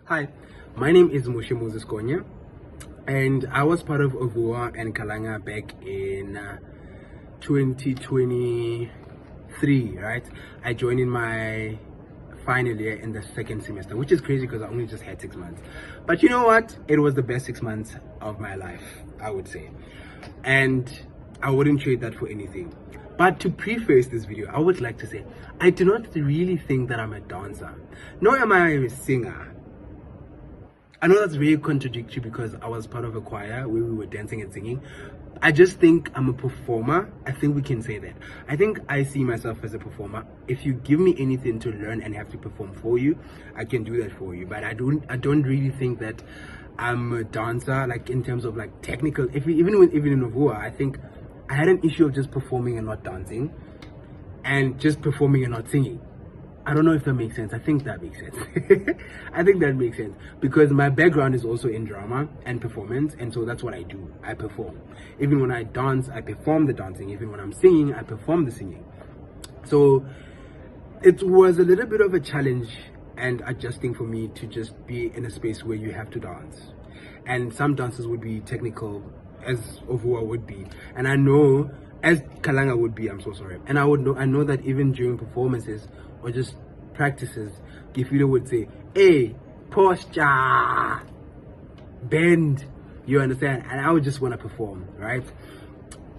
Hi, my name is Moshe Moses Konya, and I was part of Ovua and Kalanga back in 2023, right? I joined in my final year in the second semester, which is crazy because I only just had 6 months. But you know what? It was the best 6 months of my life, I would say. And I wouldn't trade that for anything. But to preface this video, I would like to say, I do not really think that I'm a dancer, nor am I a singer. I know that's very contradictory because I was part of a choir where we were dancing and singing. I just think I'm a performer. I think we can say that. I think I see myself as a performer. If you give me anything to learn and have to perform for you, I can do that for you. But I don't really think that I'm a dancer, like in terms of like technical. Even in Ovua, I think I had an issue of just performing and not dancing, and just performing and not singing. I don't know if that makes sense. I think that makes sense. I think that makes sense because my background is also in drama and performance, and so that's what I do. I perform. Even when I dance, I perform the dancing. Even when I'm singing, I perform the singing. So it was a little bit of a challenge and adjusting for me to just be in a space where you have to dance. And some dances would be technical, as Ovua would be. And I know, as Kalanga would be, I'm so sorry. And I know that even during performances or just practices, Gifilo would say, hey, posture, bend, you understand? And I would just want to perform, right?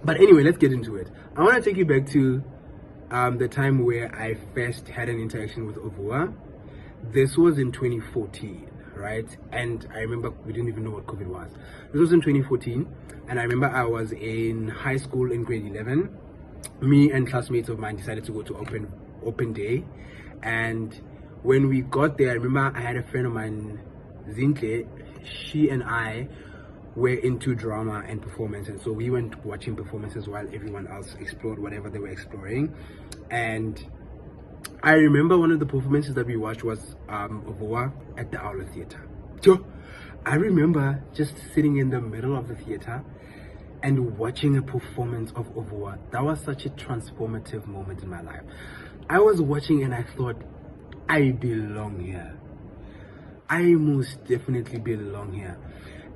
But anyway, let's get into it. I want to take you back to the time where I first had an interaction with Ovua. This was in 2014, right? And I remember we didn't even know what COVID was. This was in 2014, and I remember I was in high school in grade 11. Me and classmates of mine decided to go to open day, and when we got there, I remember I had a friend of mine, Zintle. She and I were into drama and performance, and so we went watching performances while everyone else explored whatever they were exploring. And I remember one of the performances that we watched was Ovua at the Aula Theatre. So I remember just sitting in the middle of the theatre and watching a performance of Ovua. That was such a transformative moment in my life. I was watching and I thought, I belong here. I most definitely belong here.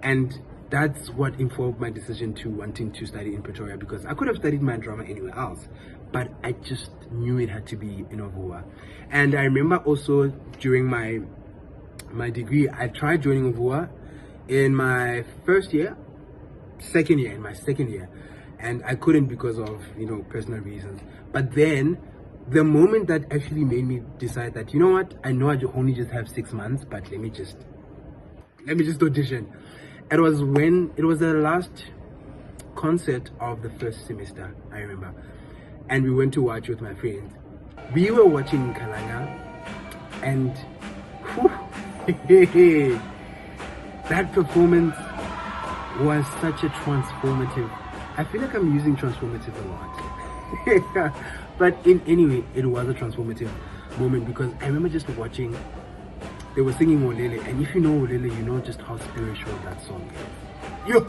And that's what informed my decision to wanting to study in Pretoria, because I could have studied my drama anywhere else, but I just knew it had to be in Ovua. And I remember also during my degree, I tried joining Ovua in my second year, and I couldn't because of personal reasons. But then the moment that actually made me decide that, you know what, I know I only just have 6 months, but let me just audition. It was the last concert of the first semester, I remember, and we went to watch with my friends. We were watching Kalanga, and that performance was such a transformative. I feel like I'm using transformative a lot. But anyway, it was a transformative moment because I remember just watching. They were singing Olele, and if you know Olele, you know just how spiritual that song is. Yo!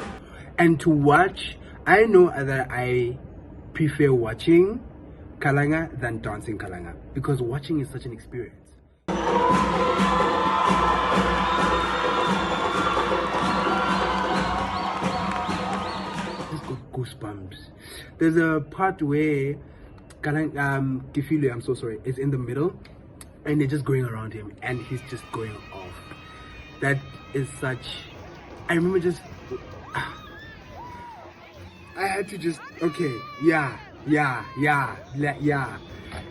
And to watch, I know that I prefer watching Kalanga than dancing Kalanga because watching is such an experience. Just got goosebumps. There's a part where Kifile, I'm so sorry, is in the middle, and they're just going around him, and he's just going off. That is such. I remember just. I had to just yeah.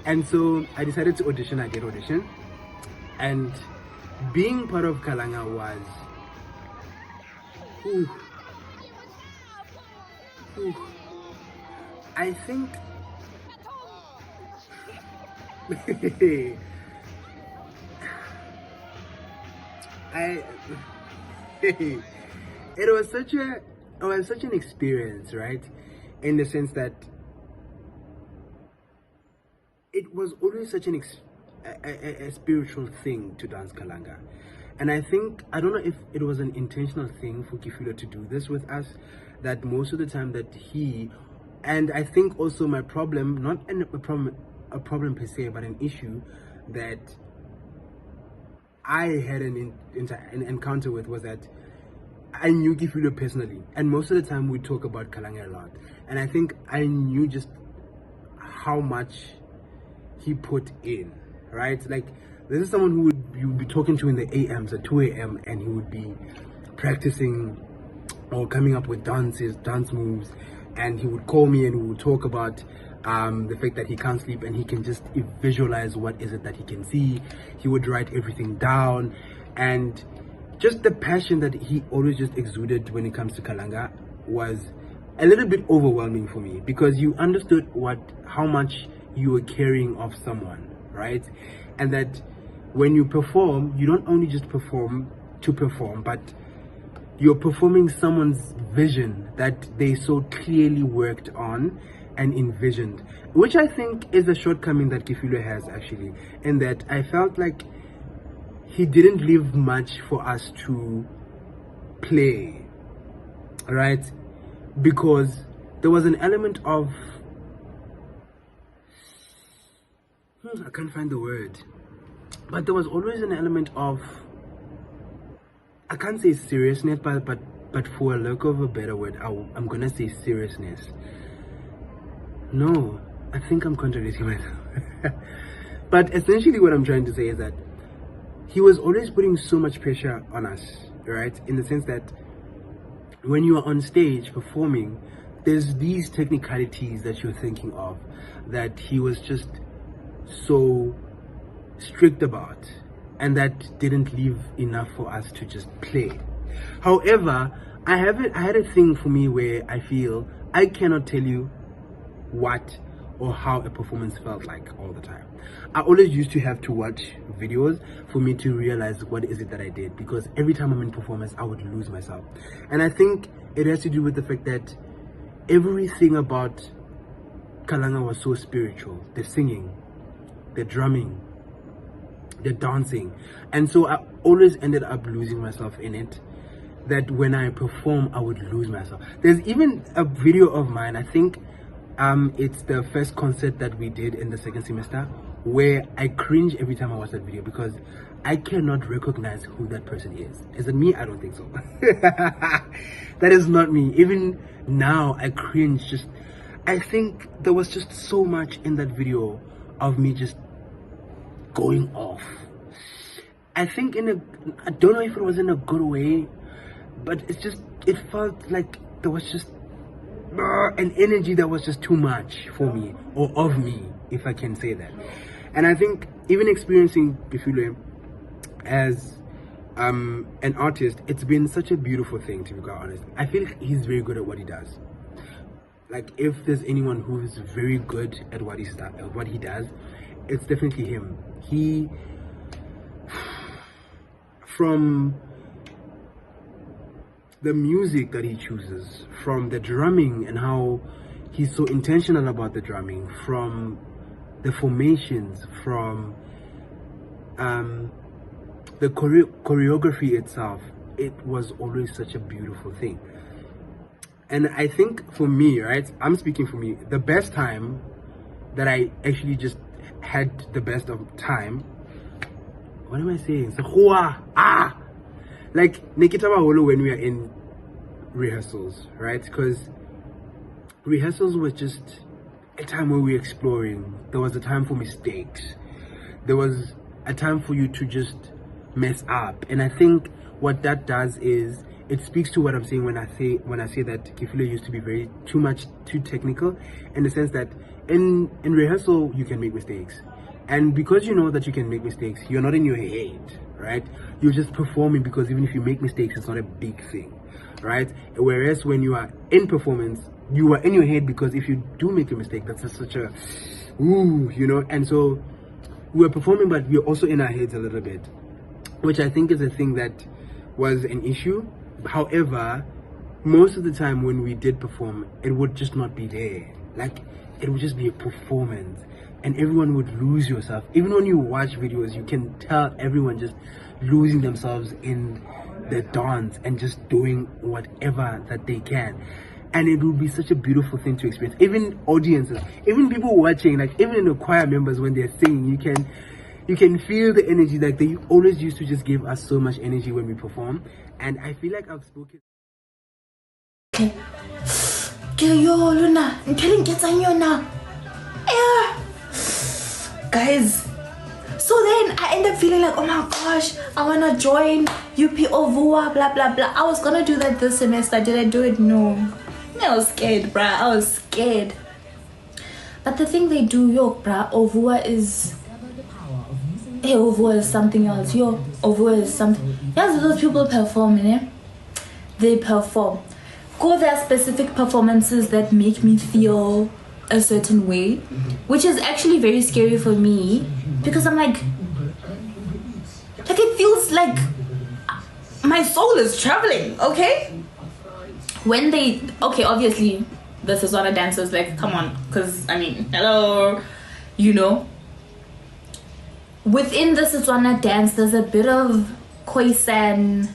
And so I decided to audition. I did audition, and being part of Kalanga was. I think. It was such an experience, right? In the sense that it was always such a spiritual thing to dance Kalanga. And I don't know if it was an intentional thing for Kifilo to do this with us, that most of the time that and I think also my problem, not a problem per se, but an issue that I had an encounter with was that I knew Kifilo personally, and most of the time we talk about Kalanga a lot, and I think I knew just how much he put in, right? Like, this is someone who you would be talking to in the AMs at 2 a.m. and he would be practicing or coming up with dance moves, and he would call me and we would talk about the fact that he can't sleep and he can just visualize what is it that he can see. He would write everything down, and just the passion that he always just exuded when it comes to Kalanga was a little bit overwhelming for me, because you understood how much you were caring of someone, right? And that when you perform, you don't only just perform to perform, but you're performing someone's vision that they so clearly worked on and envisioned, which I think is a shortcoming that Kifilo has, actually, in that I felt like he didn't leave much for us to play, right? Because there was an element of, I can't find the word, but there was always an element of, I can't say seriousness, but for a lack of a better word, I'm gonna say seriousness. No, I think I'm contradicting myself. But essentially what I'm trying to say is that he was always putting so much pressure on us, right? In the sense that when you are on stage performing, there's these technicalities that you're thinking of that he was just so strict about, and that didn't leave enough for us to just play. However, I had a thing for me where I feel I cannot tell you what or how a performance felt like all the time. I always used to have to watch videos for me to realize what is it that I did, because every time I'm in performance I would lose myself. And I think it has to do with the fact that everything about Kalanga was so spiritual. The singing, the drumming, the dancing, and so I always ended up losing myself in it, that when I perform I would lose myself. There's even a video of mine, I think it's the first concert that we did in the second semester, where I cringe every time I watch that video because I cannot recognize who that person is. Is it me? I don't think so. That is not me. Even now I cringe. I think there was just so much in that video of me just going off. I think I don't know if it was in a good way, but it felt like there was just an energy that was just too much for me, or of me, if I can say that. And I think even experiencing Kifilo as an artist, it's been such a beautiful thing, to be quite honest. I feel like he's very good at what he does. Like, if there's anyone who's very good at what he does, it's definitely him. From the music that he chooses, from the drumming and how he's so intentional about the drumming, from the formations, from the choreography itself, it was always such a beautiful thing. And I think for me, right, I'm speaking for me, the best time that I actually just had the best of time, what am I saying? Like Nikita Maholo, when we are in rehearsals, right? Because rehearsals was just a time where we were exploring. There was a time for mistakes. There was a time for you to just mess up. And I think what that does is it speaks to what I'm saying when I say that Kifilo used to be too technical, in the sense that in rehearsal you can make mistakes. And because you know that you can make mistakes, you're not in your head, right? You're just performing, because even if you make mistakes, it's not a big thing, right? Whereas when you are in performance, you are in your head, because if you do make a mistake, that's just such a and so we're performing, but we're also in our heads a little bit, which I think is a thing that was an issue. However, most of the time when we did perform, it would just not be there. Like, it would just be a performance, and everyone would lose yourself. Even when you watch videos, you can tell everyone just losing themselves in the dance and just doing whatever that they can. And it would be such a beautiful thing to experience. Even audiences, even people watching, like even in the choir members, when they're singing, you you can feel the energy. Like they always used to just give us so much energy when we perform, and I feel like I've spoken. Yo, Luna, I'm telling you now. Yeah. Guys, so then I end up feeling like, oh my gosh, I wanna join UP Ovua, blah blah blah. I was gonna do that this semester. Did I do it? No. I was scared, bruh. I was scared. But the thing they do, yo, bruh, Ovua is. Hey, Ovua is something else. Yo, Ovua is something. Yeah, those people performing, eh? They perform. Go, there are specific performances that make me feel a certain way, which is actually very scary for me because I'm like it feels like my soul is traveling. Okay, when they obviously the Setswana dancers, like, come on, because I mean, hello, you know, within the Setswana dance there's a bit of khoisan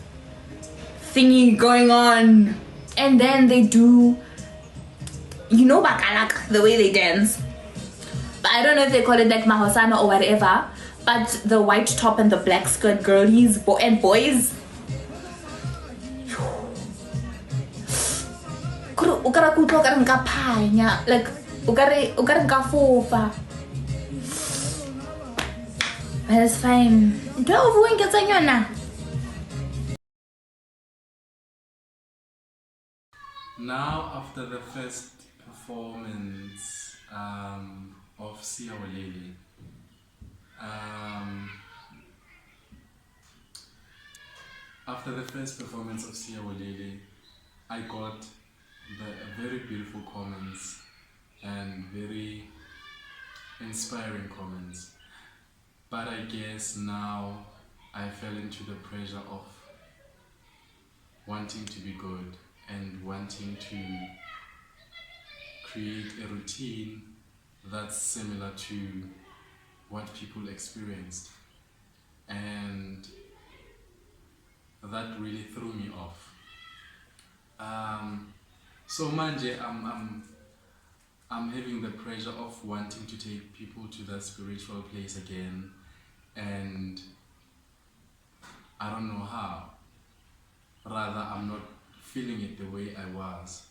thingy going on, and then they do, you know, Kalanga, the way they dance. But I don't know if they call it like mahosana or whatever, but the white top and the black skirt girlies and boys, like that's fine. Now, after the first performance of Siyawalele, I got very beautiful comments and very inspiring comments. But I guess now I fell into the pressure of wanting to be good and wanting to create a routine that's similar to what people experienced, and that really threw me off. So manje, I'm having the pressure of wanting to take people to that spiritual place again, and I don't know how. Rather, I'm not feeling it the way I was,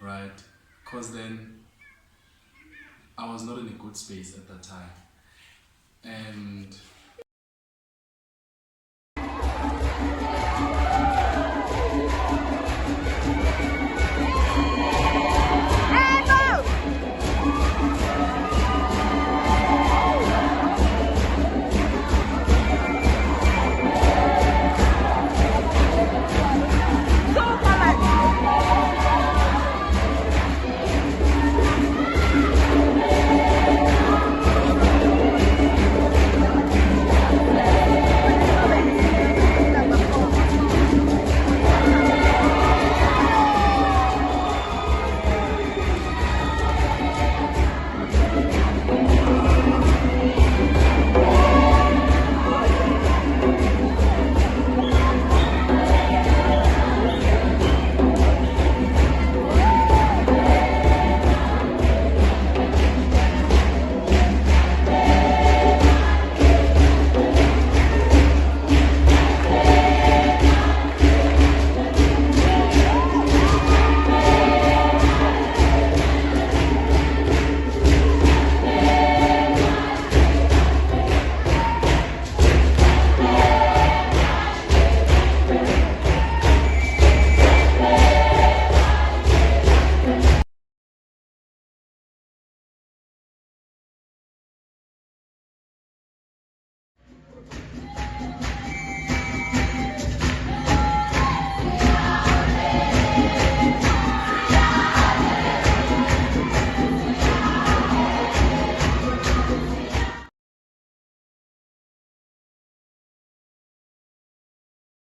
right? Because then I was not in a good space at that time. And